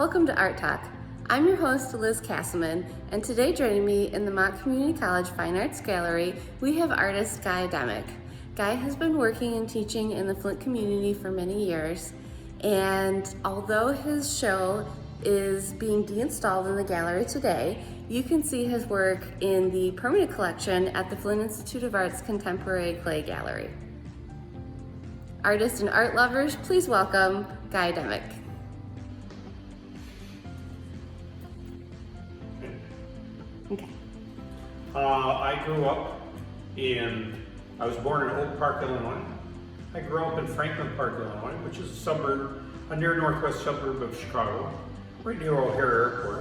Welcome to Art Talk. I'm your host, Liz Castleman, and today joining me in the Mott Community College Fine Arts Gallery, we have artist Guy Adamec. Guy has been working and teaching in the Flint community for many years, and although his show is being deinstalled in the gallery today, you can see his work in the permanent collection at the Flint Institute of Art's Contemporary Clay Gallery. Artists and art lovers, please welcome Guy Adamec. Okay. I grew up I was born in Oak Park, Illinois. I grew up in Franklin Park, Illinois, which is a near northwest suburb of Chicago, right near O'Hare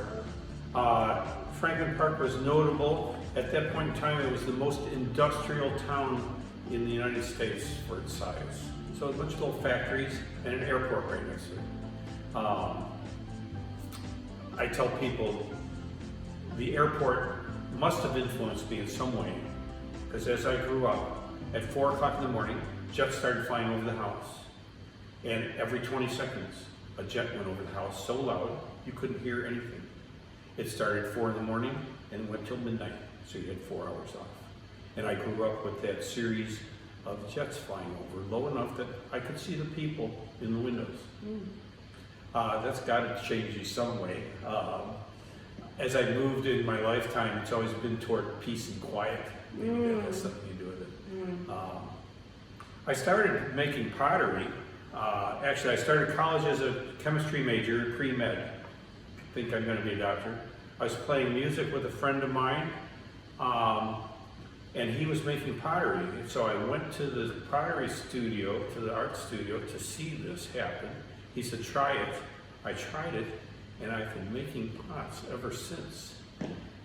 Airport. Franklin Park was notable. At that point in time, it was the most industrial town in the United States for its size. So a bunch of little factories and an airport right next to it. I tell people, the airport must have influenced me in some way, because as I grew up, at 4 o'clock in the morning, jets started flying over the house. And every 20 seconds, a jet went over the house so loud, you couldn't hear anything. It started at 4 in the morning and went till midnight, so you had 4 hours off. And I grew up with that series of jets flying over, low enough that I could see the people in the windows. That's got to change you some way. As I moved in my lifetime, it's always been toward peace and quiet. Maybe that has something to do with it. I started making pottery. Actually, I started college as a chemistry major, pre-med. I think I'm going to be a doctor. I was playing music with a friend of mine, and he was making pottery. And so I went to the pottery studio, to the art studio, to see this happen. He said, try it. I tried it. And I've been making pots ever since.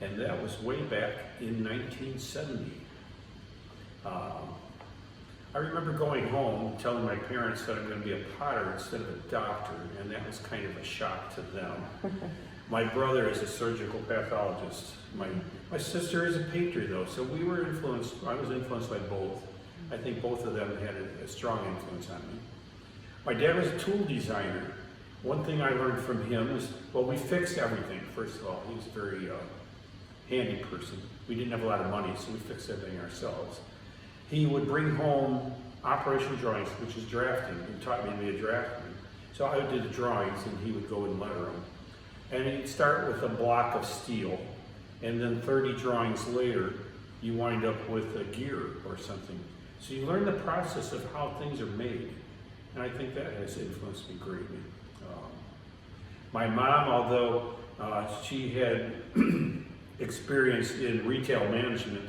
And that was way back in 1970. I remember going home telling my parents that I'm going to be a potter instead of a doctor, and that was kind of a shock to them. My brother is a surgical pathologist. My sister is a painter though, so I was influenced by both. I think both of them had a strong influence on me. My dad was a tool designer. One thing I learned from him is, well, we fixed everything, first of all. He was a very handy person. We didn't have a lot of money, so we fixed everything ourselves. He would bring home operation drawings, which is drafting. He taught me to be a draftsman. So I would do the drawings, and he would go and letter them. And he'd start with a block of steel, and then 30 drawings later, you wind up with a gear or something. So you learn the process of how things are made, and I think that has influenced me greatly. My mom, although she had experience in retail management,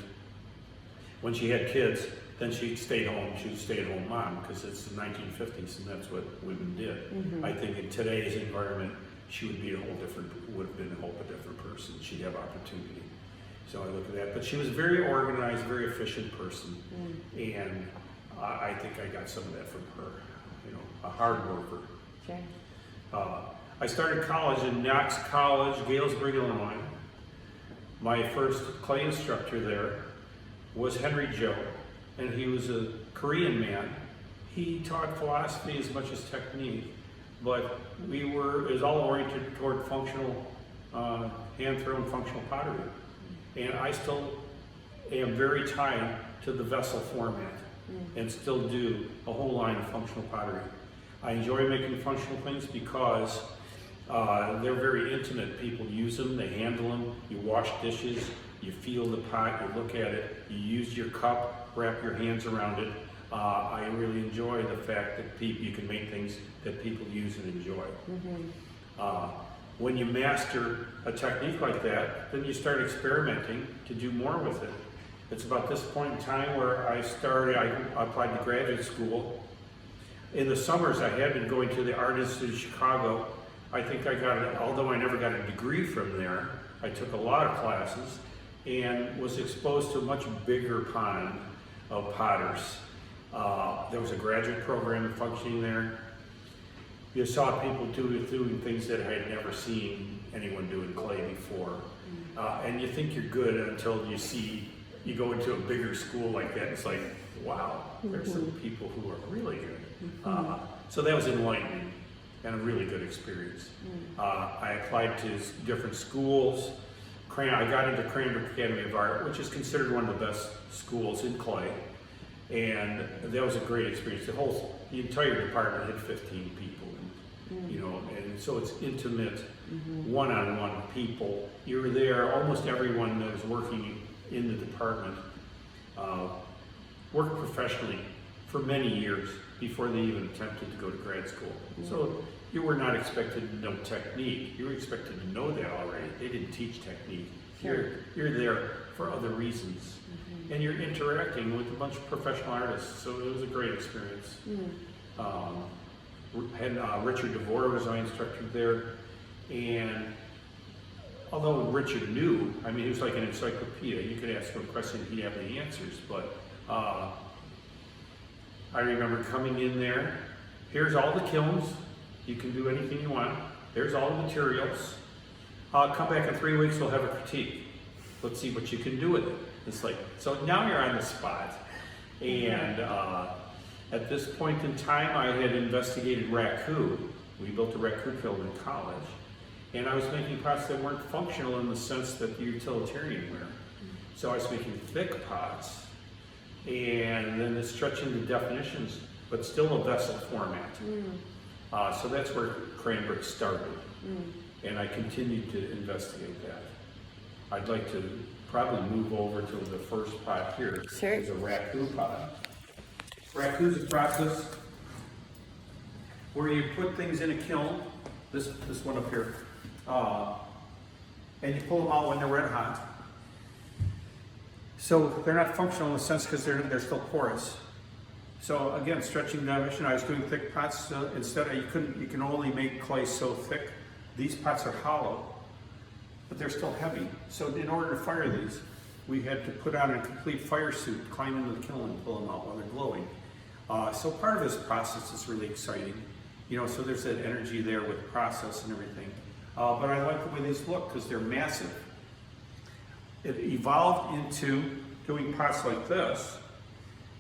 when she had kids, then she stayed home. She was a stay-at-home mom because it's the 1950s and that's what women did. I think in today's environment, she would be would have been a whole different person. She'd have opportunity. So I look at that. But she was a very organized, very efficient person. And I think I got some of that from her, a hard worker. Sure. I started college in Knox College, Galesburg, Illinois. My first clay instructor there was Henry Joe, and he was a Korean man. He taught philosophy as much as technique, but it was all oriented toward functional, hand-thrown functional pottery. And I still am very tied to the vessel format and still do a whole line of functional pottery. I enjoy making functional things because they're very intimate. People use them, they handle them, you wash dishes, you feel the pot, you look at it, you use your cup, wrap your hands around it. I really enjoy the fact that you can make things that people use and enjoy. When you master a technique like that, then you start experimenting to do more with it. It's about this point in time where I applied to graduate school. In the summers, I had been going to the Art Institute of Chicago. I think although I never got a degree from there, I took a lot of classes and was exposed to a much bigger pond of potters. There was a graduate program functioning there. You saw people doing things that I had never seen anyone do in clay before. And you think you're good until you go into a bigger school like that. It's like, wow, there's some people who are really good. So that was enlightening. and a really good experience. I applied to different schools. I got into Cranbrook Academy of Art, which is considered one of the best schools in clay, and that was a great experience. The entire department had 15 people, and, you know, and so it's intimate, one-on-one people. You're there, almost everyone that was working in the department worked professionally for many years before they even attempted to go to grad school. So you were not expected to know technique. You were expected to know that already. They didn't teach technique. You're there for other reasons. And you're interacting with a bunch of professional artists, so it was a great experience. Richard DeVore was my instructor there, and although Richard knew, I mean, he was like an encyclopedia. You could ask him a question, he'd have the answers, but I remember coming in there, here's all the kilns, you can do anything you want, there's all the materials, come back in 3 weeks, we'll have a critique. Let's see what you can do with it. It's like, so now you're on the spot. And at this point in time, I had investigated raku. We built a raku kiln in college. And I was making pots that weren't functional in the sense that the utilitarian were. So I was making thick pots, and then stretching the definitions, but still a vessel format. So that's where Cranbrook started. And I continued to investigate that. I'd like to probably move over to the first pot here. Sure. It's a raku pot. Raku is a process where you put things in a kiln, this one up here, and you pull them out when they're red hot. So they're not functional in the sense because they're still porous. So again, stretching definition, I was doing thick pots. Instead, you can only make clay so thick. These pots are hollow, but they're still heavy. So in order to fire these, we had to put on a complete fire suit, climb into the kiln and pull them out while they're glowing. So part of this process is really exciting. You know, so there's that energy there with process and everything. But I like the way these look because they're massive. It evolved into doing pots like this.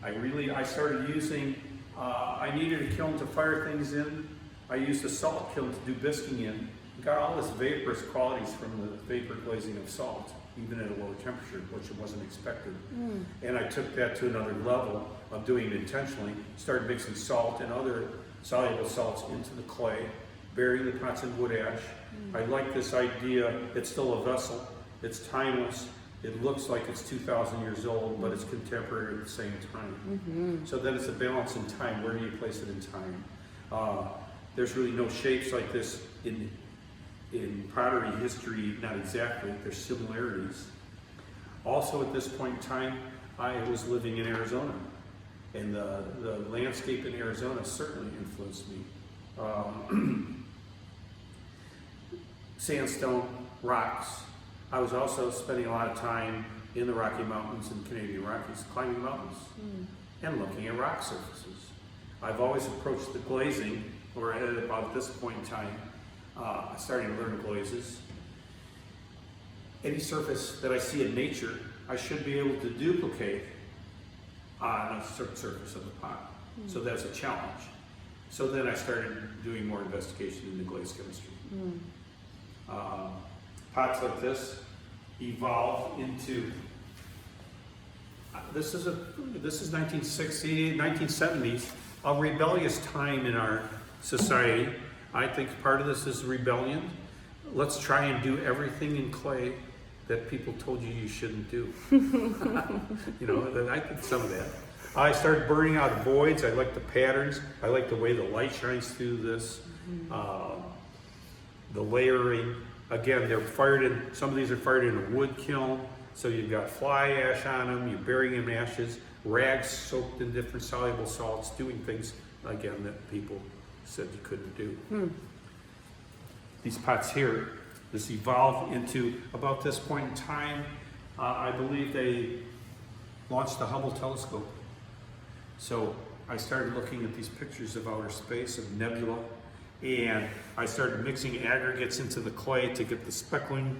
I started using, I needed a kiln to fire things in. I used a salt kiln to do bisquing in. Got all this vaporous qualities from the vapor glazing of salt, even at a lower temperature, which wasn't expected. And I took that to another level of doing it intentionally, started mixing salt and other soluble salts into the clay, burying the pots in wood ash. I like this idea, it's still a vessel, it's timeless, it looks like it's 2,000 years old, but it's contemporary at the same time. So then it's a balance in time. Where do you place it in time? There's really no shapes like this in pottery history, not exactly, there's similarities. Also at this point in time, I was living in Arizona, and the landscape in Arizona certainly influenced me. Sandstone, rocks. I was also spending a lot of time in the Rocky Mountains and Canadian Rockies, climbing mountains and looking at rock surfaces. I've always approached the glazing, or at about this point in time, starting to learn glazes. Any surface that I see in nature, I should be able to duplicate on a certain surface of the pot. So that's a challenge. So then I started doing more investigation into glaze chemistry. Pots like this evolved into, this is 1960s, 1970s, a rebellious time in our society. I think part of this is rebellion. Let's try and do everything in clay that people told you shouldn't do. You know, I think some of that. I started burning out voids. I like the patterns. I like the way the light shines through this. The layering. Again, they're fired in, some of these are fired in a wood kiln. So you've got fly ash on them, you're burying them in ashes, rags soaked in different soluble salts, doing things, again, that people said you couldn't do. These pots here, this evolved into, about this point in time, I believe they launched the Hubble telescope. So I started looking at these pictures of outer space, of nebula, and I started mixing aggregates into the clay to get the speckling.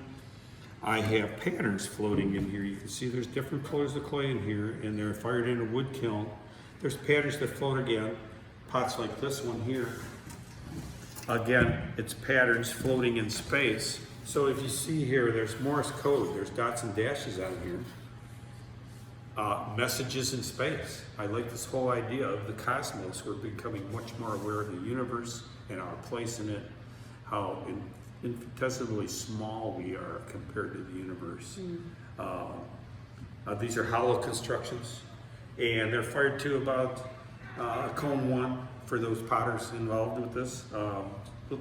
I have patterns floating in here. You can see there's different colors of clay in here, and they're fired in a wood kiln. There's patterns that float again, pots like this one here. Again, it's patterns floating in space. So if you see here, there's Morse code, there's dots and dashes on here. Messages in space. I like this whole idea of the cosmos. We're becoming much more aware of the universe and our place in it, how infinitesimally small we are compared to the universe. These are hollow constructions, and they're fired to about cone 1 for those potters involved with this,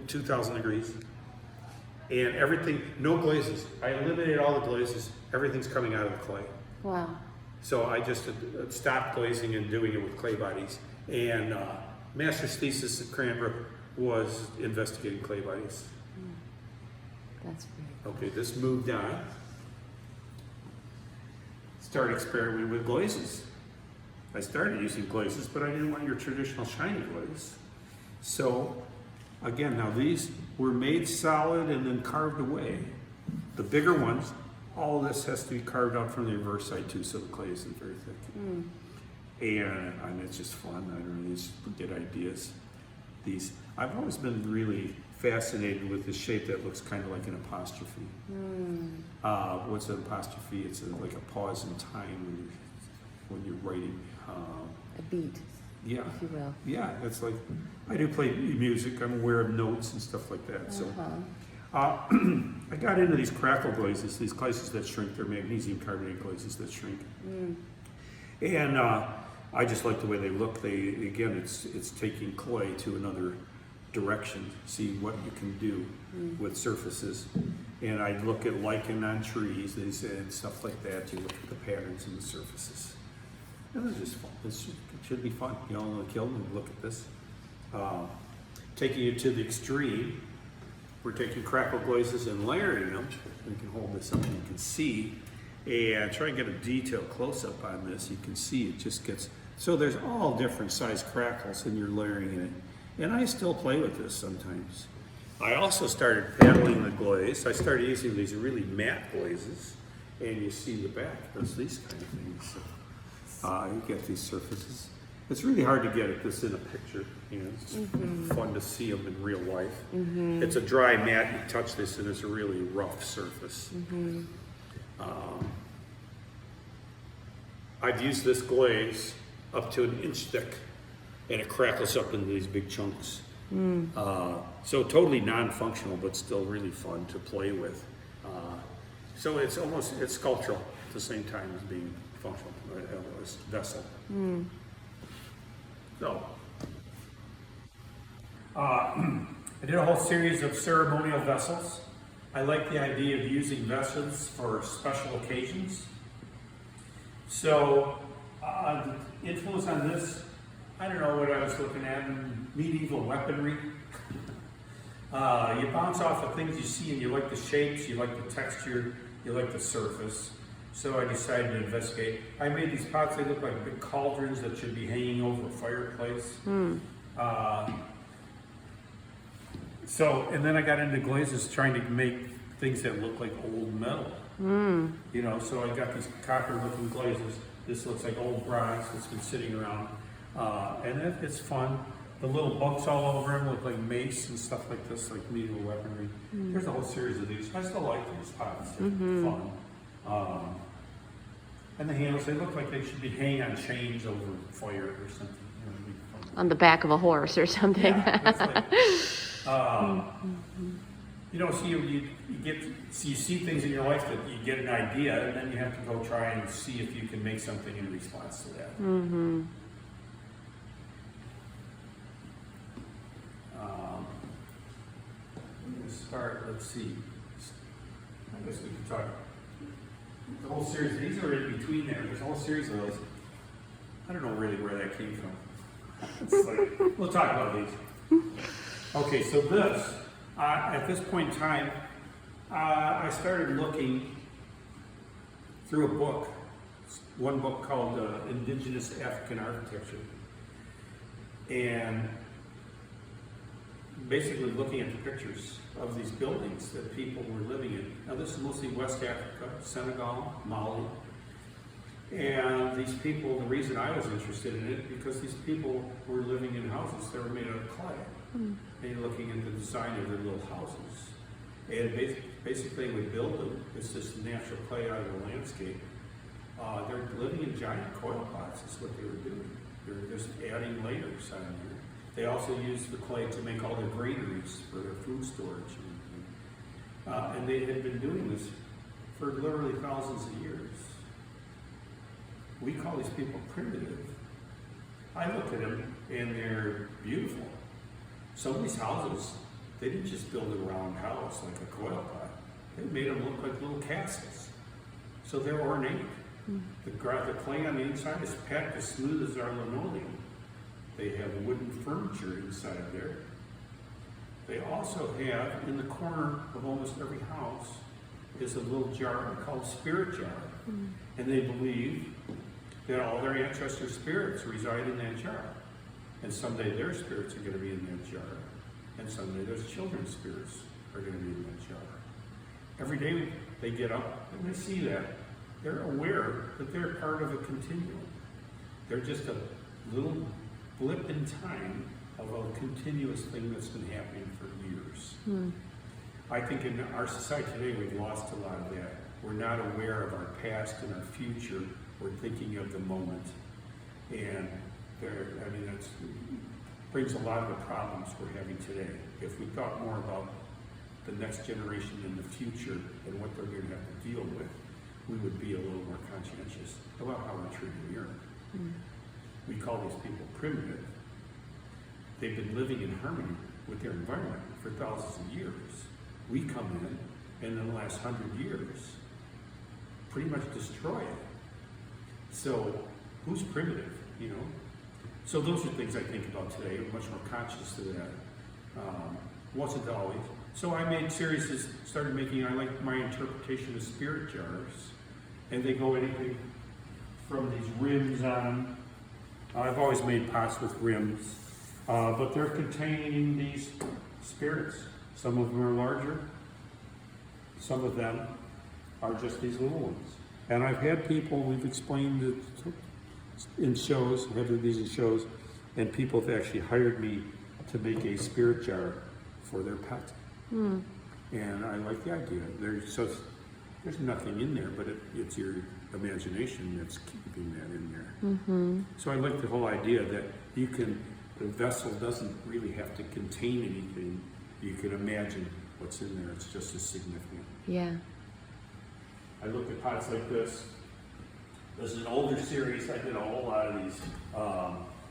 2,000 degrees. And everything, no glazes. I eliminated all the glazes. Everything's coming out of the clay. Wow. So I just stopped glazing and doing it with clay bodies. And master's thesis at Cranbrook was investigating clay bodies. That's great. Okay, this moved on. Started experimenting with glazes. I started using glazes, but I didn't want your traditional shiny glaze. So again, now these were made solid and then carved away. The bigger ones, all this has to be carved out from the reverse side too, so the clay isn't very thick. And it's just fun. I don't know, these get ideas. I've always been really fascinated with the shape that looks kind of like an apostrophe. What's an apostrophe? It's like a pause in time when you're writing. A beat, Yeah. if you will. Yeah, it's like, I do play music. I'm aware of notes and stuff like that. So. I got into these crackle glazes, these glazes that shrink. They're magnesium carbonate glazes that shrink. And I just like the way they look. Again, it's taking clay to another direction, see what you can do with surfaces. And I look at lichen on trees and stuff like that. You look at the patterns and the surfaces. And it's just fun. It should be fun. You know, in the kiln and look at this. Taking it to the extreme, we're taking crackle glazes and layering them. We can hold this up and you can see. And try and get a detailed close-up on this. You can see it just gets, so there's all different size crackles and you're layering it. And I still play with this sometimes. I also started paddling the glaze. I started using these really matte glazes. And you see the back does these kind of things. You get these surfaces. It's really hard to get this in a picture. You know, it's fun to see them in real life. It's a dry mat. You touch this, and it's a really rough surface. I've used this glaze up to 1 inch thick, and it crackles up into these big chunks. So totally non-functional, but still really fun to play with. So it's sculptural at the same time as being functional as vessel. So, I did a whole series of ceremonial vessels. I like the idea of using vessels for special occasions. So, the influence on this, I don't know what I was looking at, medieval weaponry. You bounce off of things you see and you like the shapes, you like the texture, you like the surface. So I decided to investigate. I made these pots, they look like big cauldrons that should be hanging over a fireplace. And then I got into glazes trying to make things that look like old metal. You know, so I got these copper-looking glazes. This looks like old bronze that's been sitting around. And it's fun. The little bumps all over them look like mace and stuff like this, like medieval weaponry. There's a whole series of these. I still like these pots. They're fun. And the handles, they look like they should be hanging on chains over fire or something. You know, On the back of a horse or something. yeah, that's like, you know, so you see things in your life that you get an idea, and then you have to go try and see if you can make something in response to that. I'm going to start, let's see. I guess we can talk. The whole series, these are in between there. There's a whole series of those. I don't know really where that came from. It's like, we'll talk about these. Okay, so this, at this point in time, I started looking through a book, one book called Indigenous African Architecture. And basically looking at the pictures of these buildings that people were living in. Now this is mostly West Africa, Senegal, Mali. And these people, the reason I was interested in it, because these people were living in houses houses that were made out of clay. And you're looking at the design of their little houses. And basically we build them, it's just natural clay out of the landscape. They're living in giant coil pots is what they were doing. They're just adding layers on there. They also use the clay to make all their granaries for their food storage. And they had been doing this for literally thousands of years. We call these people primitive. I look at them and they're beautiful. Some of these houses, they didn't just build a round house like a coil pot. They made them look like little castles. So they're ornate. The clay on the inside is packed as smooth as our linoleum. They have wooden furniture inside there. They also have, in the corner of almost every house, is a little jar called spirit jar. And they believe that all their ancestor spirits reside in that jar. And someday their spirits are going to be in that jar. And someday their children's spirits are going to be in that jar. Every day they get up and they see that. They're aware that they're part of a continuum. They're just a little blip in time of a continuous thing that's been happening for years. I think in our society today we've lost a lot of that. We're not aware of our past and our future. We're thinking of the moment. And that brings a lot of the problems we're having today. If we thought more about the next generation in the future and what they're going to have to deal with, we would be a little more conscientious about how we're treating the earth. We call these people primitive. They've been living in harmony with their environment for thousands of years. We come in, and in the last 100 years, pretty much destroy it. So, who's primitive, you know? So those are things I think about today. I'm much more conscious of that. Wasn't always. So I made series, started making, I like my interpretation of spirit jars. And they go anything from these rims on them. I've always made pots with rims. But they're containing these spirits. Some of them are larger. Some of them are just these little ones. And I've had people, we've explained it in shows, had these in shows, and people have actually hired me to make a spirit jar for their pet. And I like the idea. There's nothing in there, but it's your imagination that's keeping that in there. So I like the whole idea that the vessel doesn't really have to contain anything. You can imagine what's in there. It's just as significant. Yeah. I look at pots like this. This is an older series. I did a whole lot of these.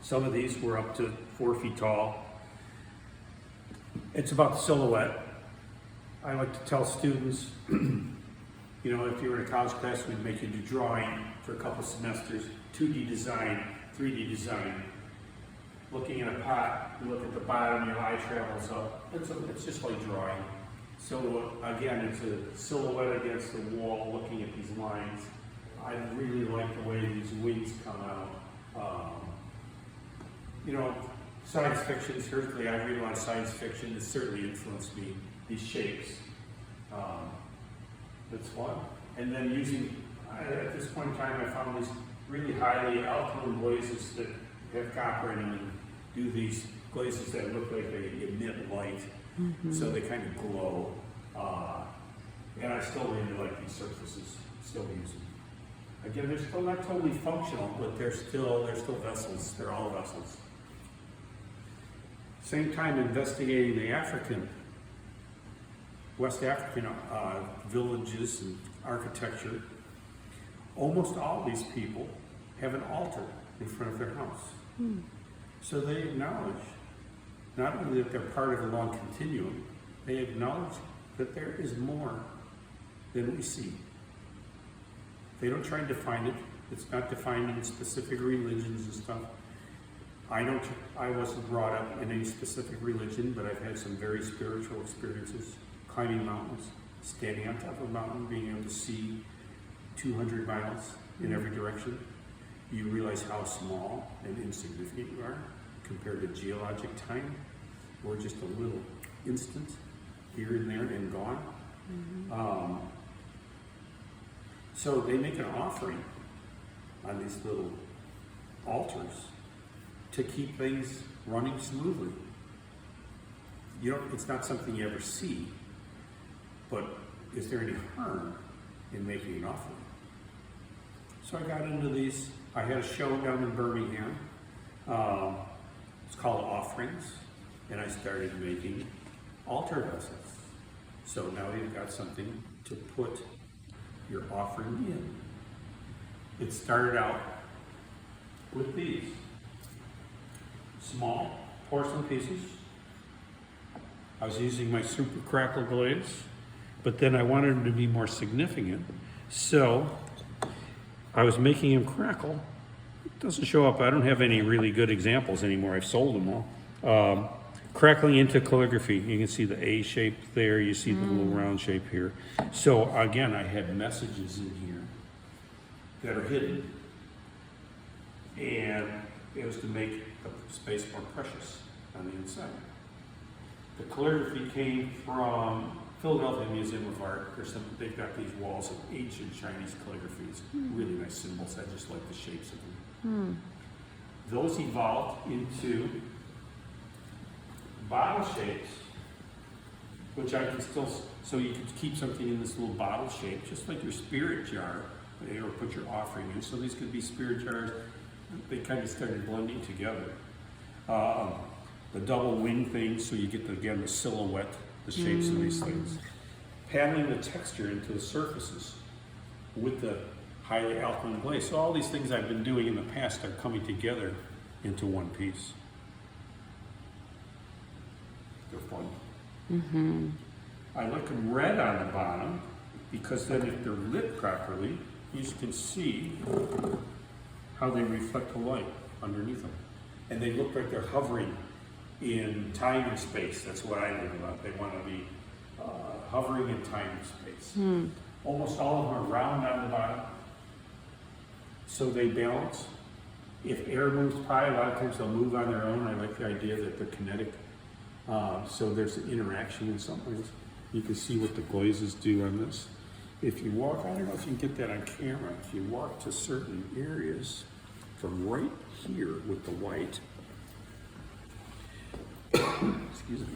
Some of these were up to 4 feet tall. It's about the silhouette. I like to tell students, you know, if you were in a college class, we'd make you do drawing for a couple semesters, 2D design, 3D design. Looking at a pot, you look at the bottom, your eye travels up. It's just like drawing. So again, it's a silhouette against the wall, looking at these lines. I really like the way these wings come out. You know, science fiction, certainly I read a lot of science fiction. It certainly influenced me, these shapes. It's fun. And then at this point in time, I found these really highly alkaline glazes that have copper in them and do these glazes that look like they emit light. So they kind of glow. And I still really like these surfaces, still use them. Again, they're still not totally functional, but they're still vessels. They're all vessels. Same time investigating the West African villages and architecture, almost all these people have an altar in front of their house. So they acknowledge not only that they're part of a long continuum, they acknowledge that there is more than we see. They don't try and define it. It's not defined in specific religions and stuff. I wasn't brought up in any specific religion, but I've had some very spiritual experiences, climbing mountains, standing on top of a mountain, being able to see 200 miles in every direction. You realize how small and insignificant you are compared to geologic time. We're just a little instant here and there and gone. So they make an offering on these little altars to keep things running smoothly. It's not something you ever see, but is there any harm in making an offering? So I got into these. I had a show down in Birmingham. It's called Offerings, and I started making altar vessels. So now you've got something to put your offering in. It started out with these small porcelain pieces. I was using my super crackle glaze, but then I wanted them to be more significant. So I was making them crackle. It doesn't show up. I don't have any really good examples anymore. I've sold them all. Crackling into calligraphy. You can see the A shape there. You see the little round shape here. So again, I had messages in here that are hidden. And it was to make the space more precious on the inside. The calligraphy came from Philadelphia Museum of Art. They've got these walls of ancient Chinese calligraphies, really nice symbols. I just like the shapes of them. Those evolved into bottle shapes, which I can still, so you can keep something in this little bottle shape, just like your spirit jar, or put your offering in. So these could be spirit jars. They kind of started blending together. The double wing thing, so you get, again, the silhouette, the shapes of these things. Paddling the texture into the surfaces with the highly alkaline glaze. So all these things I've been doing in the past are coming together into one piece. They're fun. I like them red on the bottom because then if they're lit properly, you can see how they reflect the light underneath them. And they look like they're hovering in time and space. That's what I learned about. They want to be hovering in time and space. Almost all of them are round on the bottom, so they balance. If air moves by, a lot of times they'll move on their own. I like the idea that they're kinetic. So there's an interaction in some ways. You can see what the glazes do on this. If you walk, I don't know if you can get that on camera, if you walk to certain areas from right here with the white, excuse me,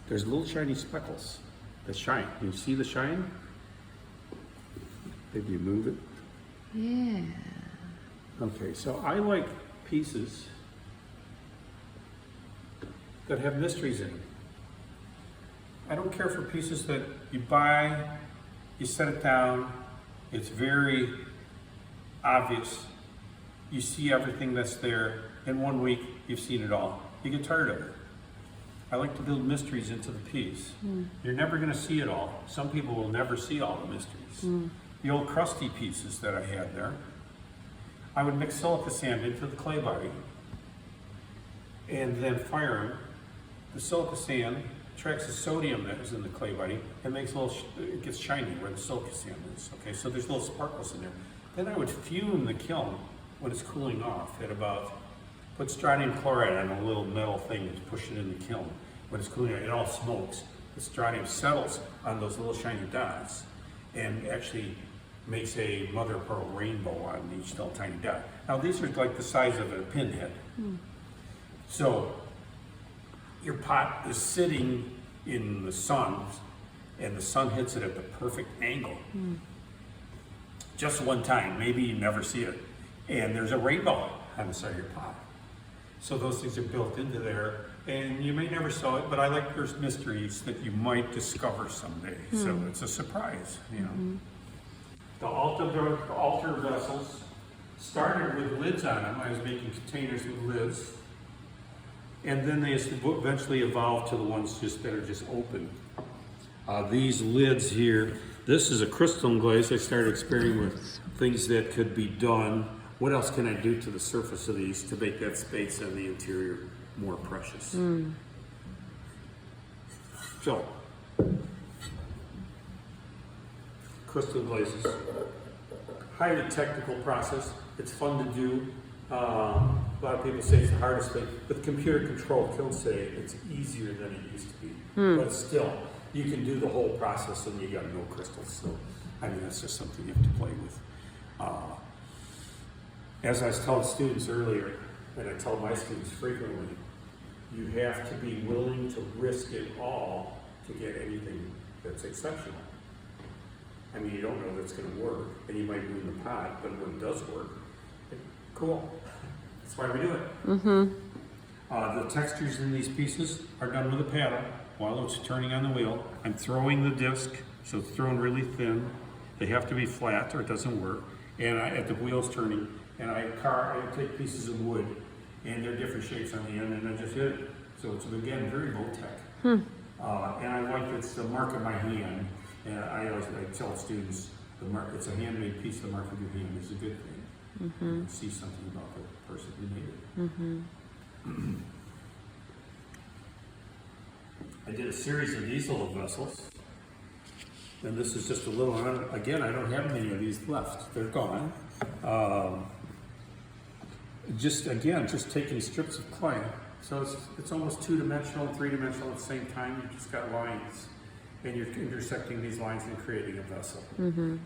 there's little shiny speckles that shine. Can you see the shine? Maybe you move it. Yeah. Okay, so I like pieces that have mysteries in them. I don't care for pieces that you buy, you set it down, it's very obvious. You see everything that's there. In 1 week, you've seen it all. You get tired of it. I like to build mysteries into the piece. You're never going to see it all. Some people will never see all the mysteries. The old crusty pieces that I had there, I would mix silica sand into the clay body and then fire them. The silica sand attracts the sodium that was in the clay body and makes a little, it gets shiny where the silica sand is. Okay, so there's little sparkles in there. Then I would fume the kiln when it's cooling off at about, put strontium chloride on a little metal thing and push it in the kiln. When it's cooling, it all smokes. The strontium settles on those little shiny dots and actually makes a mother of pearl rainbow on each little tiny dot. Now these are like the size of a pinhead. So your pot is sitting in the sun and the sun hits it at the perfect angle. Just one time, maybe you never see it. And there's a rainbow on the side of your pot. So those things are built into there and you may never sell it, but I like there's mysteries that you might discover someday. So it's a surprise, you know. The altar vessels started with lids on them. I was making containers with lids. And then they eventually evolved to the ones that are just open. These lids here, this is a crystalline glaze. I started experimenting with things that could be done. What else can I do to the surface of these to make that space on the interior more precious? So, crystal glazes, highly technical process. It's fun to do. A lot of people say it's the hardest thing. With computer control, kiln say it's easier than it used to be. But still, you can do the whole process and you got no crystals. So, I mean, that's just something you have to play with. As I was telling students earlier, and I tell my students frequently, you have to be willing to risk it all to get anything that's exceptional. I mean, you don't know that it's going to work, and you might ruin the pot, but when it does work, cool. That's why we do it. Mm-hmm. The textures in these pieces are done with a paddle while it's turning on the wheel. I'm throwing the disc, so it's thrown really thin. They have to be flat or it doesn't work. And at the wheel's turning, and I take pieces of wood, and they're different shapes on the end, and I just hit it. So it's, again, very low tech. And I like it's the mark of my hand. And I tell students, it's a handmade piece. The mark of your hand is a good thing. Mm-hmm. You see something about the person who made it. Mm-hmm. I did a series of these little vessels. And this is just a little, again, I don't have many of these left. They're gone. Just taking strips of clay. So it's almost two-dimensional and three-dimensional at the same time. You just got lines, and you're intersecting these lines and creating a vessel. Mm-hmm.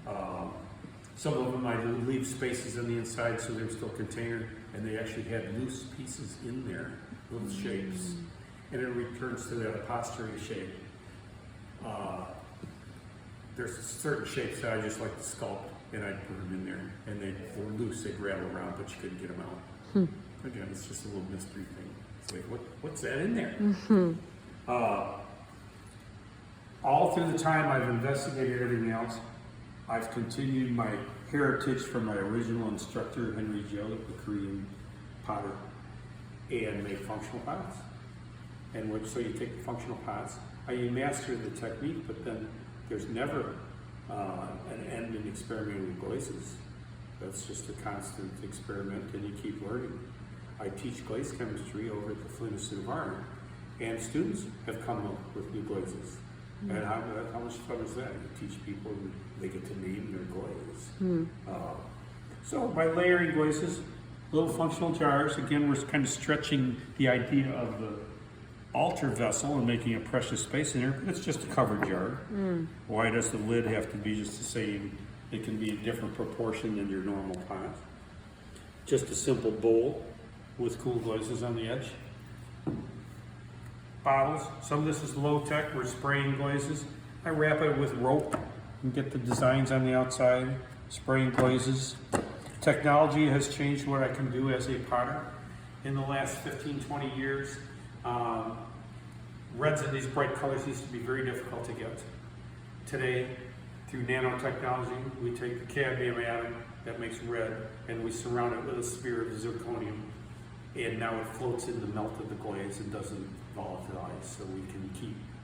Some of them I leave spaces on the inside so they're still contained, and they actually had loose pieces in there, little shapes, and it returns to that apostrophe shape. There's certain shapes that I just like to sculpt, and I put them in there, and they were loose, they'd rattle around, but you couldn't get them out. Again, it's just a little mystery thing. It's like, what's that in there? Mm-hmm. All through the time I've investigated everything else, I've continued my heritage from my original instructor, Henry Joe, the Korean potter, and made functional pots. And so you take the functional pots, you master the technique, but then there's never an end in experimenting with glazes. That's just a constant experiment, and you keep learning. I teach glaze chemistry over at the Flint Institute of Art, and students have come up with new glazes. And how much fun is that? You teach people, and they get to name their glaze. So by layering glazes, little functional jars, again, we're kind of stretching the idea of the altar vessel and making a precious space in there, but it's just a covered jar. Why does the lid have to be just the same? It can be a different proportion than your normal pot. Just a simple bowl with cool glazes on the edge. Bottles, some of this is low tech, we're spraying glazes. I wrap it with rope and get the designs on the outside, spraying glazes. Technology has changed what I can do as a potter. In the last 15, 20 years, reds in these bright colors used to be very difficult to get. Today, through nanotechnology, we take the cadmium atom that makes red and we surround it with a sphere of zirconium, and now it floats in the melt of the glaze and doesn't volatilize, so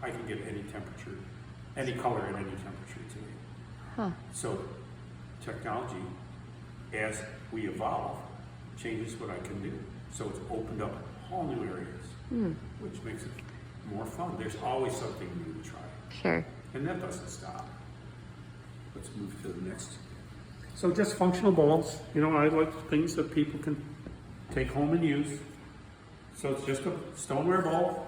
I can get any temperature, any color at any temperature today. So technology, as we evolve, changes what I can do. So it's opened up whole new areas, which makes it more fun. There's always something new to try. Sure. And that doesn't stop. Let's move to the next. So just functional bowls. You know, I like things that people can take home and use. So it's just a stoneware bowl,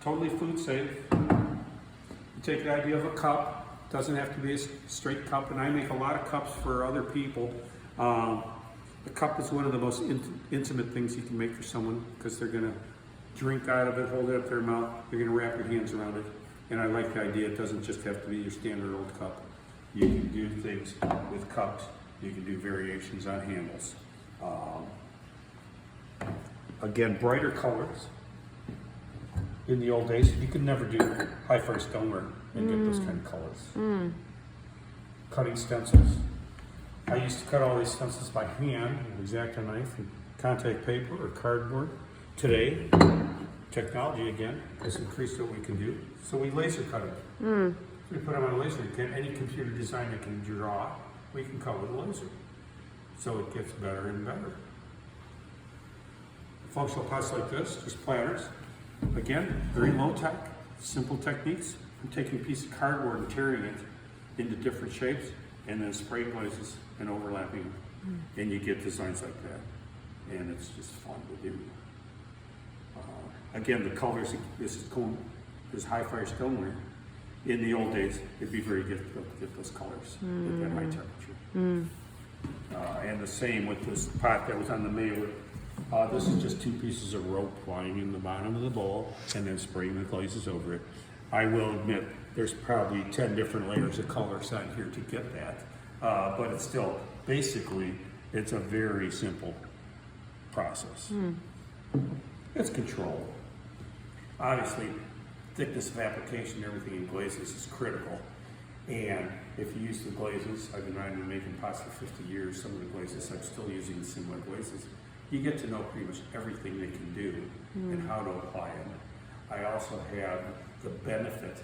totally food safe. You take the idea of a cup, doesn't have to be a straight cup, and I make a lot of cups for other people. The cup is one of the most intimate things you can make for someone, because they're gonna drink out of it, hold it up their mouth, they're gonna wrap their hands around it. And I like the idea, it doesn't just have to be your standard old cup. You can do things with cups, you can do variations on handles. Again, brighter colors. In the old days, you could never do high-fire stoneware and get those kind of colors. Cutting stencils. I used to cut all these stencils by hand with an X-Acto knife and contact paper or cardboard. Today, technology again has increased what we can do, so we laser cut it. We put them on a laser. Any computer design that can draw, we can cut with a laser. So it gets better and better. Functional pots like this, just planters. Again, very low tech, simple techniques. I'm taking a piece of cardboard and tearing it into different shapes, and then spraying glazes and overlapping them. And you get designs like that. And it's just fun to do. Again, the colors, this is high-fire stoneware. In the old days, it'd be very difficult to get those colors at that high temperature. And the same with this pot that was on the mailer. This is just 2 pieces of rope lying in the bottom of the bowl and then spraying the glazes over it. I will admit there's probably 10 different layers of colors on here to get that, but it's still, basically, it's a very simple process. It's controlled. Obviously, thickness of application, everything in glazes is critical. And if you use the glazes, I've been making pots for 50 years, some of the glazes I'm still using similar glazes. You get to know pretty much everything they can do and how to apply them. I also have the benefit,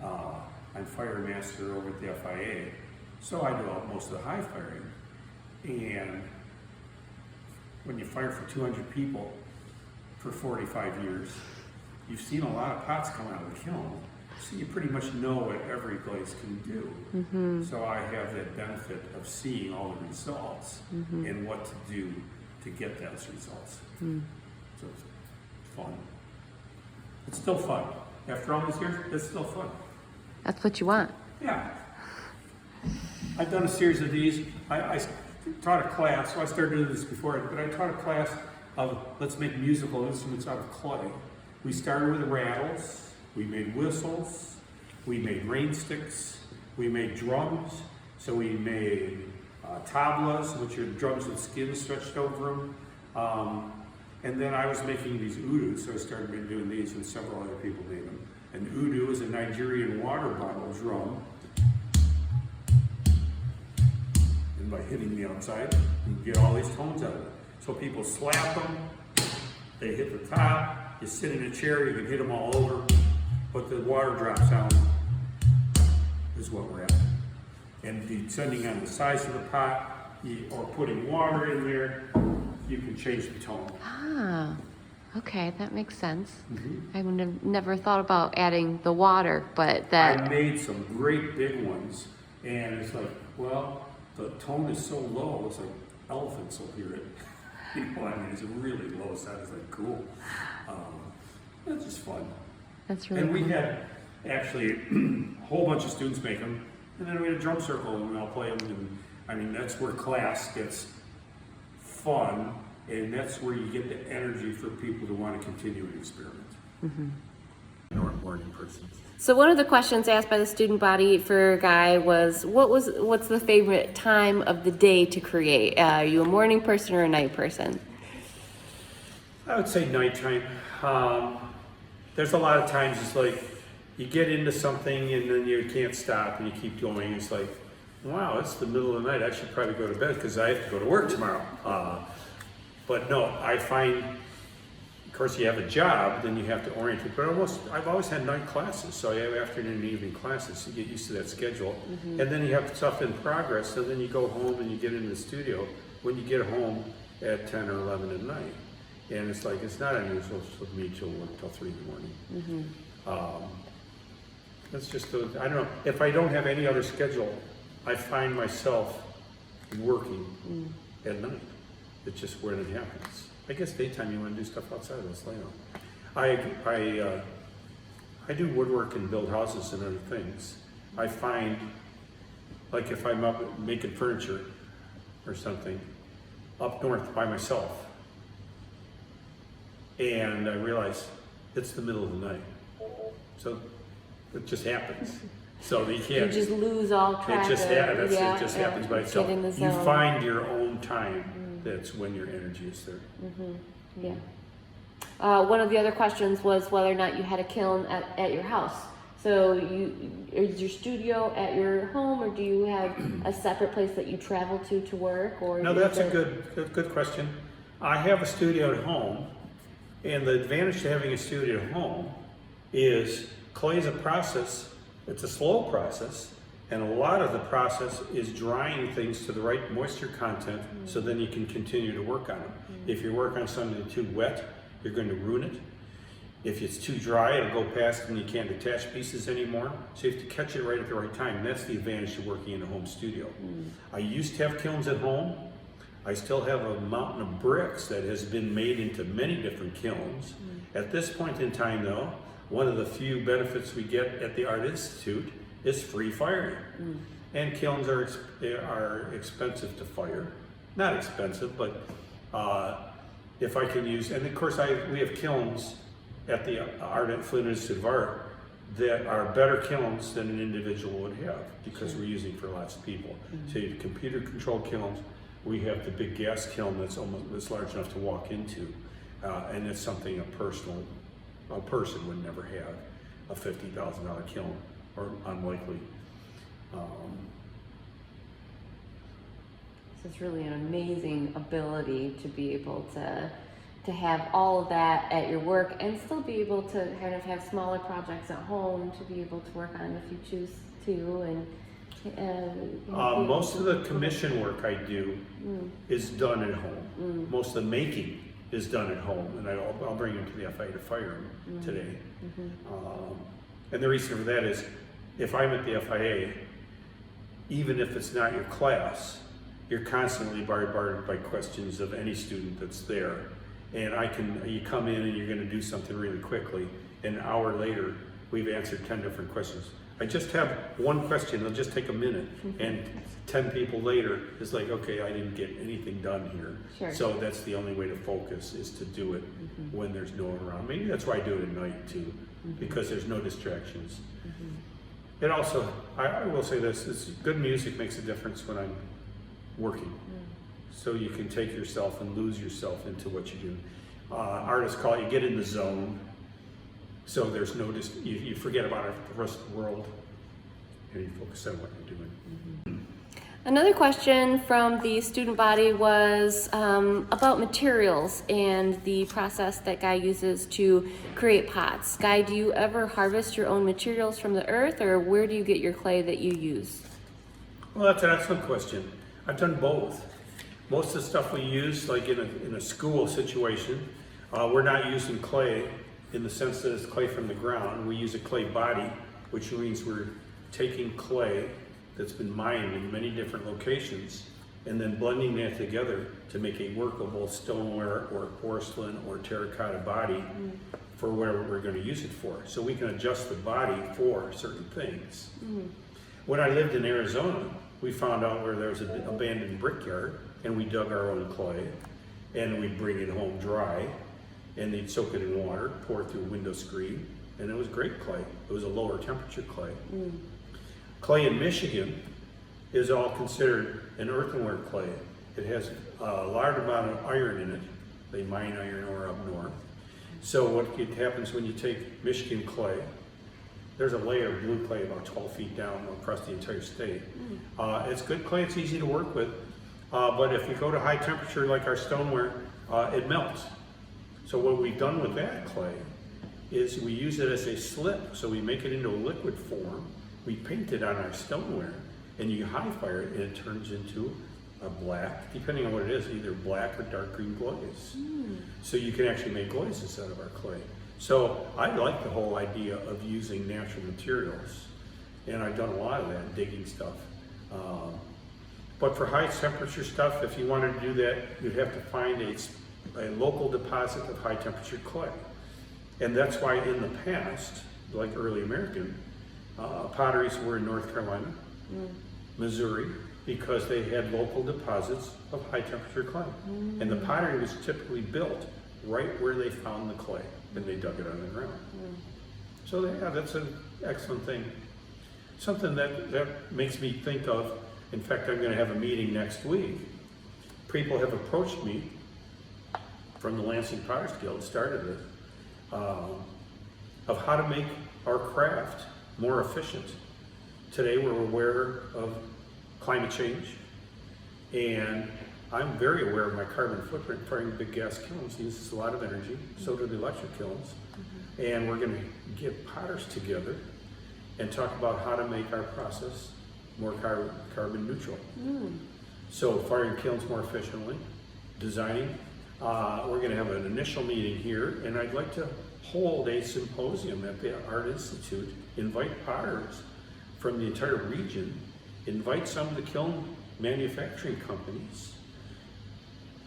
I'm fire master over at the FIA, so I do most of the high firing. And when you fire for 200 people for 45 years, you've seen a lot of pots come out of the kiln, so you pretty much know what every glaze can do. So I have that benefit of seeing all the results and what to do to get those results. So it's fun. It's still fun. After all these years, it's still fun. That's what you want. Yeah. I've done a series of these. I taught a class, so I started doing this before, but I taught a class of let's make musical instruments out of clay. We started with rattles, we made whistles, we made rain sticks, we made drums, so we made tablas, which are drums with skin stretched over them. And then I was making these udus, so I started doing these, and several other people made them. An udu is a Nigerian water bottle drum. And by hitting the outside, you get all these tones out of it. So people slap them, they hit the top, you sit in a chair, you can hit them all over, but the water drop sound is what we're at. And depending on the size of the pot, or putting water in there, you can change the tone. Ah, okay, that makes sense. I would have never thought about adding the water, but that... I made some great big ones, and it's like, well, the tone is so low, it's like elephants will hear it. You know, I mean, it's a really low sound. It's like, cool. It's just fun. That's really And we cool. had actually a whole bunch of students make them, and then we had a drum circle, and we all play them. And I mean, that's where class gets fun, and that's where you get the energy for people to want to continue and experiment. Or morning person. So one of the questions asked by the student body for Guy was, what's the favorite time of the day to create? Are you a morning person or a night person? I would say nighttime. There's a lot of times it's like you get into something and then you can't stop and you keep going. It's like, wow, it's the middle of the night. I should probably go to bed because I have to go to work tomorrow. But no, I find, of course, you have a job, then you have to orient it. But I've always had night classes, so I have afternoon and evening classes to get used to that schedule. And then you have stuff in progress, and then you go home and you get into the studio when you get home at 10 or 11 at night. And it's like, it's not unusual for me to work till 3 in the morning. That's just, I don't know, if I don't have any other schedule, I find myself working at night. It's just where it happens. I guess daytime you want to do stuff outside, that's later. I do woodwork and build houses and other things. I find, like if I'm up making furniture or something, up north by myself, and I realize it's the middle of the night. So it just happens. So you can't. You just lose all track It just, of it just happens by itself. get in the You zone. find your own time. That's when your energy is there. Yeah. One of the other questions was whether or not you had a kiln at your house. So is your studio at your home, or do you have a separate place that you travel to work? Or No, that's a good question. I have a studio at home, and the advantage to having a studio at home is clay is a process. It's a slow process, and a lot of the process is drying things to the right moisture content, so then you can continue to work on them. If you work on something too wet, you're going to ruin it. If it's too dry, it'll go past and you can't attach pieces anymore. So you have to catch it right at the right time. That's the advantage of working in a home studio. I used to have kilns at home. I still have a mountain of bricks that has been made into many different kilns. At this point in time though, one of the few benefits we get at the Art Institute is free firing. And kilns are expensive to fire. Not expensive, but if I can use, and of course we have kilns at the Art at Flint Institute of Art that are better kilns than an individual would have because we're using for lots of people. So you have computer controlled kilns. We have the big gas kiln that's large enough to walk into, and it's something a person would never have, a $50,000 kiln, or unlikely. So it's really an amazing ability to be able to have all of that at your work and still be able to kind of have smaller projects at home to be able to work on if you choose to. And most of the commission work I do is done at home. Most of the making is done at home, and I'll bring them to the FIA to fire them today. And the reason for that is, if I'm at the FIA, even if it's not your class, you're constantly bombarded by questions of any student that's there. And you come in and you're going to do something really quickly, and an hour later, we've answered 10 different questions. I just have one question, it'll just take a minute, and 10 people later, it's like, okay, I didn't get anything done here. Sure. So that's the only way to focus, is to do it when there's no one around. Maybe that's why I do it at night too, because there's no distractions. It also, I will say this, good music makes a difference when I'm working. So you can take yourself and lose yourself into what you do. Artists call it, you get in the zone. So there's no, you forget about the rest of the world, and you focus on what you're doing. Another question from the student body was about materials and the process that Guy uses to create pots. Guy, do you ever harvest your own materials from the earth, or where do you get your clay that you use? Well, that's an excellent question. I've done both. Most of the stuff we use, like in a school situation, we're not using clay in the sense that it's clay from the ground. We use a clay body, which means we're taking clay that's been mined in many different locations and then blending that together to make a workable stoneware or porcelain or terracotta body for whatever we're going to use it for. So we can adjust the body for certain things. When I lived in Arizona, we found out where there was an abandoned brickyard, and we dug our own clay, and we'd bring it home dry, and they'd soak it in water, pour it through a window screen, and it was great clay. It was a lower temperature clay. Clay in Michigan is all considered an earthenware clay. It has a large amount of iron in it. They mine iron ore up north. So what happens when you take Michigan clay, there's a layer of blue clay about 12 feet down across the entire state. It's good clay, it's easy to work with, but if you go to high temperature like our stoneware, it melts. So what we've done with that clay is we use it as a slip, so we make it into a liquid form, we paint it on our stoneware, and you high fire it, and it turns into a black, depending on what it is, either black or dark green glaze. So you can actually make glazes out of our clay. So I like the whole idea of using natural materials, and I've done a lot of that, digging stuff. But for high temperature stuff, if you wanted to do that, you'd have to find a local deposit of high temperature clay. And that's why in the past, like early American, potteries were in North Carolina, Missouri, because they had local deposits of high temperature clay. And the pottery was typically built right where they found the clay, and they dug it on the ground. So yeah, that's an excellent thing. Something that makes me think of, in fact, I'm going to have a meeting next week. People have approached me from the Lansing Potters Guild, started it, of how to make our craft more efficient. Today we're aware of climate change, and I'm very aware of my carbon footprint. Firing big gas kilns uses a lot of energy, so do the electric kilns. And we're going to get potters together and talk about how to make our process more carbon neutral. So firing kilns more efficiently, designing. We're going to have an initial meeting here, and I'd like to hold a symposium at the Art Institute, invite potters from the entire region, invite some of the kiln manufacturing companies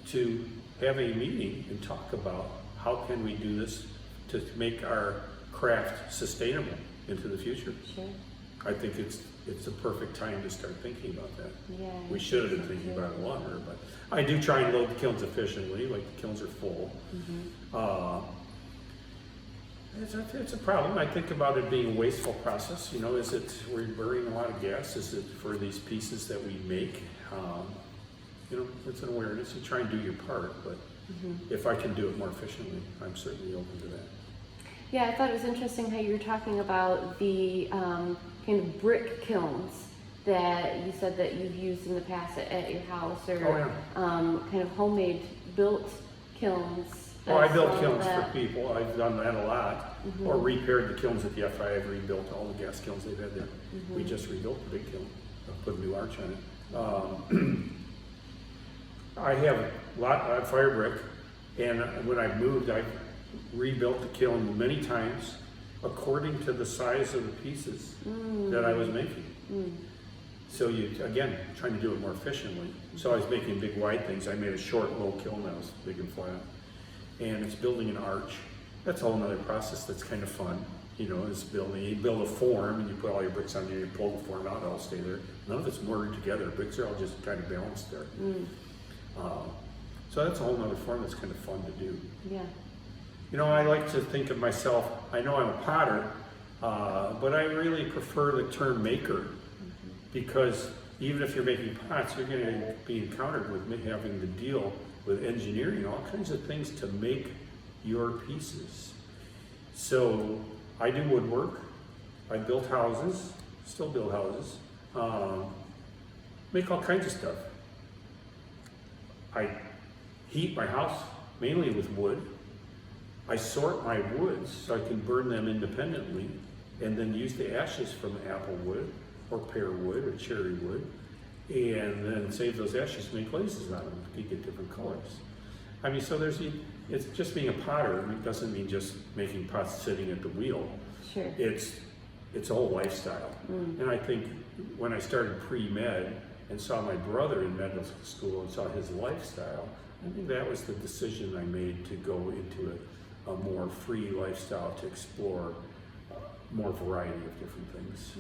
to have a meeting and talk about how can we do this to make our craft sustainable into the future. Sure. I think it's the perfect time to start thinking about that. Yeah. We should have been thinking about it longer, but I do try and load the kilns efficiently, like the kilns are full. It's a problem. I think about it being a wasteful process. You know, we're burning a lot of gas? Is it for these pieces that we make? You know, it's an awareness. You try and do your part, but if I can do it more efficiently, I'm certainly open to that. Yeah, I thought it was interesting how you were talking about the kind of brick kilns that you said that you've used in the past at your house, or kind of homemade built kilns. Well, I built kilns for people. I've done that a lot. Or repaired the kilns at the FI. I've rebuilt all the gas kilns they've had there. We just rebuilt the big kiln. Put a new arch on it. I have a lot of fire brick, and when I moved, I rebuilt the kiln many times according to the size of the pieces that I was making. So again, trying to do it more efficiently. So I was making big wide things. I made a short low kiln that was big and flat. And it's building an arch. That's a whole another process that's kind of fun. You know, you build a form and you put all your bricks on there, you pull the form out, it'll stay there. None of it's moored together. Bricks are all just kind of balanced there. So that's a whole other form that's kind of fun to do. Yeah. You know, I like to think of myself, I know I'm a potter, but I really prefer the term maker, because even if you're making pots, you're going to be encountered with having to deal with engineering, all kinds of things to make your pieces. So I do woodwork, I built houses, still build houses, make all kinds of stuff. I heat my house mainly with wood. I sort my woods so I can burn them independently, and then use the ashes from apple wood or pear wood or cherry wood, and then save those ashes to make glazes out of them to get different colors. I mean, so it's just being a potter. It doesn't mean just making pots sitting at the wheel. Sure. It's a whole lifestyle. And I think when I started pre-med and saw my brother in medical school and saw his lifestyle, I think that was the decision I made to go into a more free lifestyle, to explore more variety of different things.